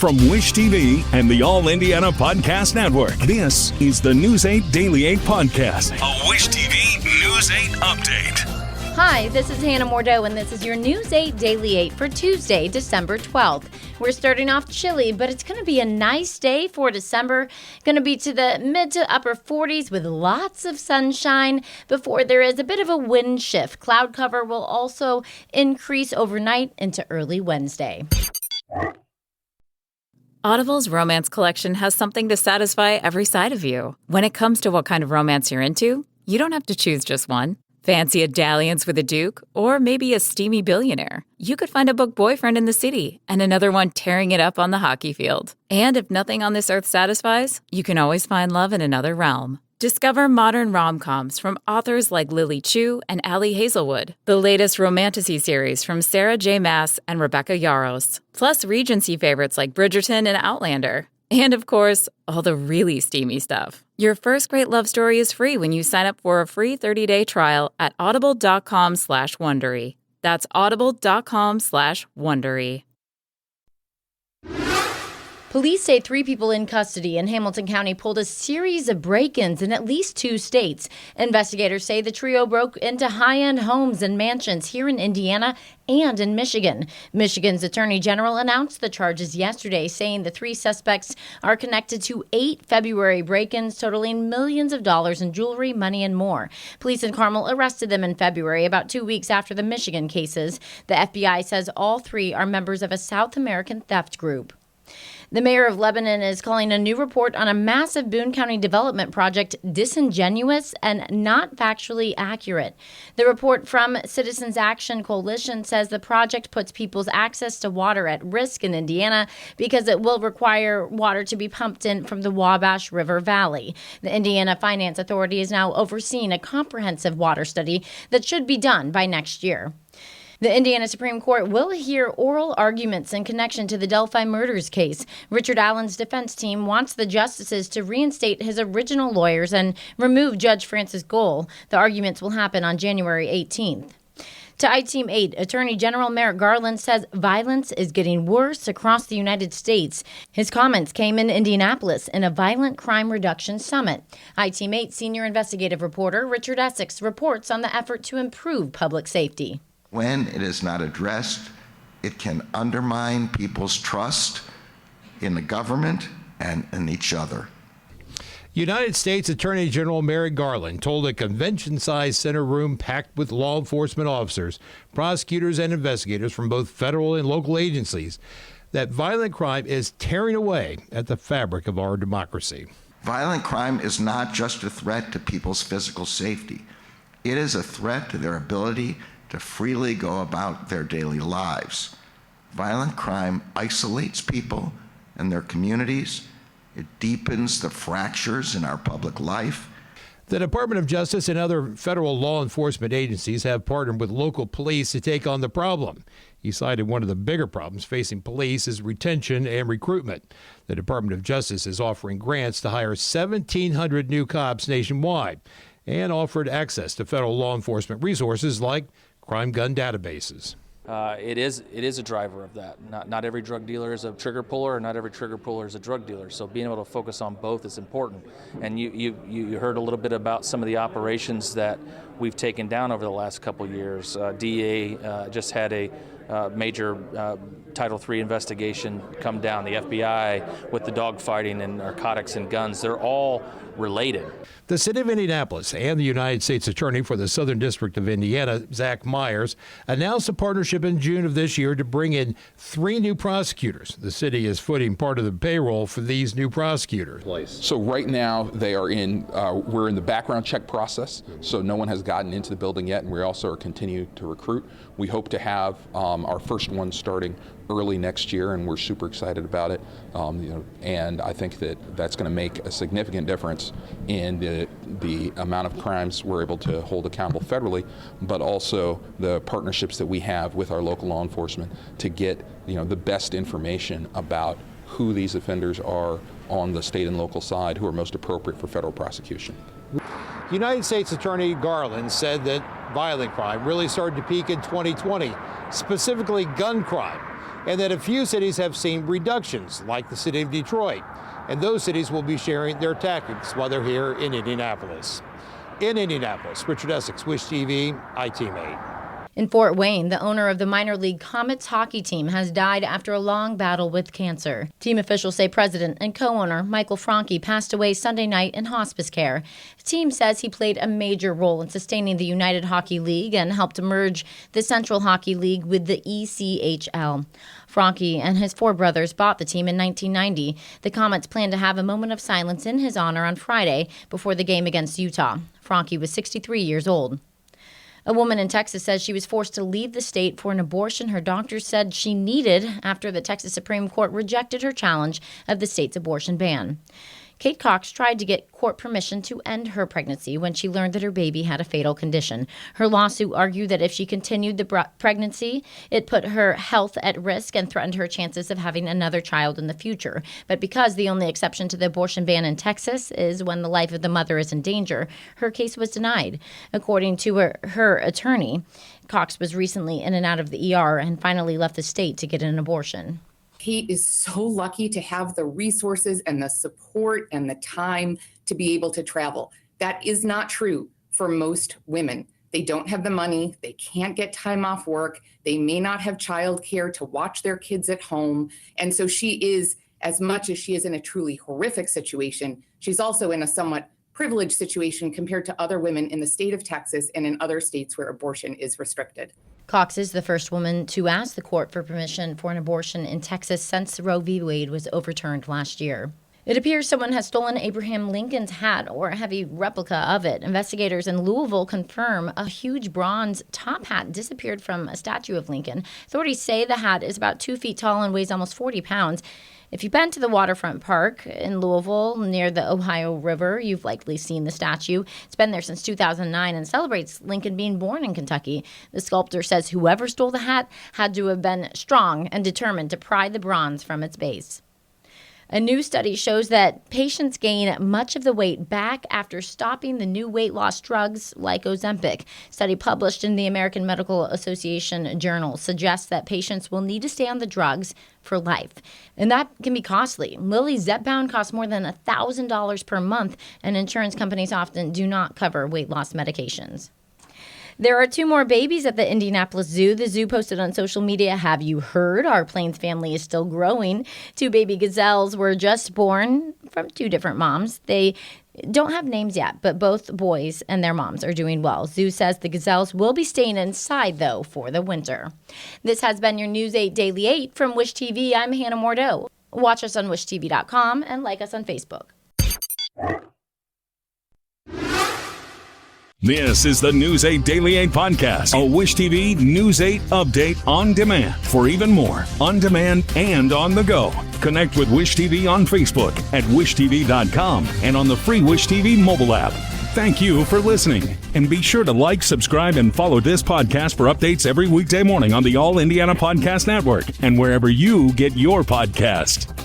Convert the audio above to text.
From Wish TV and the All Indiana Podcast Network, this is the News 8 Daily 8 Podcast, a Wish TV News 8 update. Hi, this is Hannah Mordeau, and this is your News 8 Daily 8 for Tuesday, December 12th. We're starting off chilly, but it's going to be a nice day for December. Going to be to the mid to upper 40s with lots of sunshine before there is a bit of a wind shift. Cloud cover will also increase overnight into early Wednesday. Audible's romance collection has something to satisfy every side of you. When it comes to what kind of romance you're into, you don't have to choose just one. Fancy a dalliance with a duke, or maybe a steamy billionaire? You could find a book boyfriend in the city and another one tearing it up on the hockey field. And if nothing on this earth satisfies, you can always find love in another realm. Discover modern rom-coms from authors like Lily Chu and Ali Hazelwood, the latest romantasy series from Sarah J. Maas and Rebecca Yarros, plus Regency favorites like Bridgerton and Outlander. And of course, all the really steamy stuff. Your first great love story is free when you sign up for a free 30-day trial at audible.com/Wondery. That's audible.com/Wondery. Police say 3 people in custody in Hamilton County pulled a series of break-ins in at least 2 states. Investigators say the trio broke into high-end homes and mansions here in Indiana and in Michigan. Michigan's Attorney General announced the charges yesterday, saying the 3 suspects are connected to 8 February break-ins totaling millions of dollars in jewelry, money, and more. Police in Carmel arrested them in February, about 2 weeks after the Michigan cases. The FBI says all 3 are members of a South American theft group. The mayor of Lebanon is calling a new report on a massive Boone County development project disingenuous and not factually accurate. The report from Citizens Action Coalition says the project puts people's access to water at risk in Indiana because it will require water to be pumped in from the Wabash River Valley. The Indiana Finance Authority is now overseeing a comprehensive water study that should be done by next year. The Indiana Supreme Court will hear oral arguments in connection to the Delphi murders case. Richard Allen's defense team wants the justices to reinstate his original lawyers and remove Judge Francis Gohl. The arguments will happen on January 18th. To iTeam 8, Attorney General Merrick Garland says violence is getting worse across the United States. His comments came in Indianapolis in a violent crime reduction summit. iTeam 8 senior investigative reporter Richard Essex reports on the effort to improve public safety. When it is not addressed, it can undermine people's trust in the government and in each other. United States Attorney General Merrick Garland told a convention-sized center room packed with law enforcement officers, prosecutors, and investigators from both federal and local agencies that violent crime is tearing away at the fabric of our democracy. Violent crime is not just a threat to people's physical safety. It is a threat to their ability to freely go about their daily lives. Violent crime isolates people and their communities. It deepens the fractures in our public life. The Department of Justice and other federal law enforcement agencies have partnered with local police to take on the problem. He cited one of the bigger problems facing police is retention and recruitment. The Department of Justice is offering grants to hire 1,700 new cops nationwide and offered access to federal law enforcement resources like crime gun databases. It is a driver of that. Not every drug dealer is a trigger puller, and not every trigger puller is a drug dealer. So being able to focus on both is important. And you heard a little bit about some of the operations that we've taken down over the last couple years. DEA just had a major Title III investigation come down. The FBI with the dogfighting and narcotics and guns, they're all related. The city of Indianapolis and the United States Attorney for the Southern District of Indiana, Zach Myers, announced a partnership in June of this year to bring in 3 new prosecutors. The city is footing part of the payroll for these new prosecutors. So right now they are we're in the background check process, so no one has gotten into the building yet, and we also are continuing to recruit. We hope to have our first one starting early next year, and we're super excited about it. And I think that's going to make a significant difference in the amount of crimes we're able to hold accountable federally, but also the partnerships that we have with our local law enforcement to get the best information about who these offenders are on the state and local side who are most appropriate for federal prosecution. United States Attorney Garland said that violent crime really started to peak in 2020, specifically gun crime. and that a few cities have seen reductions, like the city of Detroit. And those cities will be sharing their tactics while they're here in Indianapolis. In Indianapolis, Richard Essex, Wish TV, iTeam 8. In Fort Wayne, the owner of the minor league Komets Hockey team has died after a long battle with cancer. Team officials say president and co-owner Michael Franke passed away Sunday night in hospice care. The team says he played a major role in sustaining the United Hockey League and helped merge the Central Hockey League with the ECHL. Franke and his 4 brothers bought the team in 1990. The Komets plan to have a moment of silence in his honor on Friday before the game against Utah. Franke was 63 years old. A woman in Texas says she was forced to leave the state for an abortion her doctor said she needed after the Texas Supreme Court rejected her challenge of the state's abortion ban. Kate Cox tried to get court permission to end her pregnancy when she learned that her baby had a fatal condition. Her lawsuit argued that if she continued the pregnancy, it put her health at risk and threatened her chances of having another child in the future. But because the only exception to the abortion ban in Texas is when the life of the mother is in danger, her case was denied. According to her attorney, Cox was recently in and out of the ER and finally left the state to get an abortion. Kate is so lucky to have the resources and the support and the time to be able to travel. That is not true for most women. They don't have the money. They can't get time off work. They may not have childcare to watch their kids at home. And so she is, as much as she is in a truly horrific situation, she's also in a somewhat privileged situation compared to other women in the state of Texas and in other states where abortion is restricted. Cox is the first woman to ask the court for permission for an abortion in Texas since Roe v. Wade was overturned last year. It appears someone has stolen Abraham Lincoln's hat or a heavy replica of it. Investigators in Louisville confirm a huge bronze top hat disappeared from a statue of Lincoln. Authorities say the hat is about 2 feet tall and weighs almost 40 pounds. If you've been to the waterfront park in Louisville near the Ohio River, you've likely seen the statue. It's been there since 2009 and celebrates Lincoln being born in Kentucky. The sculptor says whoever stole the hat had to have been strong and determined to pry the bronze from its base. A new study shows that patients gain much of the weight back after stopping the new weight loss drugs like Ozempic. A study published in the American Medical Association Journal suggests that patients will need to stay on the drugs for life. And that can be costly. Lilly Zepbound costs more than $1,000 per month, and insurance companies often do not cover weight loss medications. There are 2 more babies at the Indianapolis Zoo. The zoo posted on social media, "Have you heard? Our Plains family is still growing." 2 baby gazelles were just born from 2 different moms. They don't have names yet, but both boys and their moms are doing well. Zoo says the gazelles will be staying inside, though, for the winter. This has been your News 8 Daily 8 from Wish TV. I'm Hannah Mordeau. Watch us on wishtv.com and like us on Facebook. This is the News 8 Daily 8 podcast, a Wish TV News 8 update on demand. For even more, on demand and on the go. Connect with Wish TV on Facebook at wishtv.com and on the free Wish TV mobile app. Thank you for listening. And be sure to like, subscribe, and follow this podcast for updates every weekday morning on the All Indiana Podcast Network and wherever you get your podcast.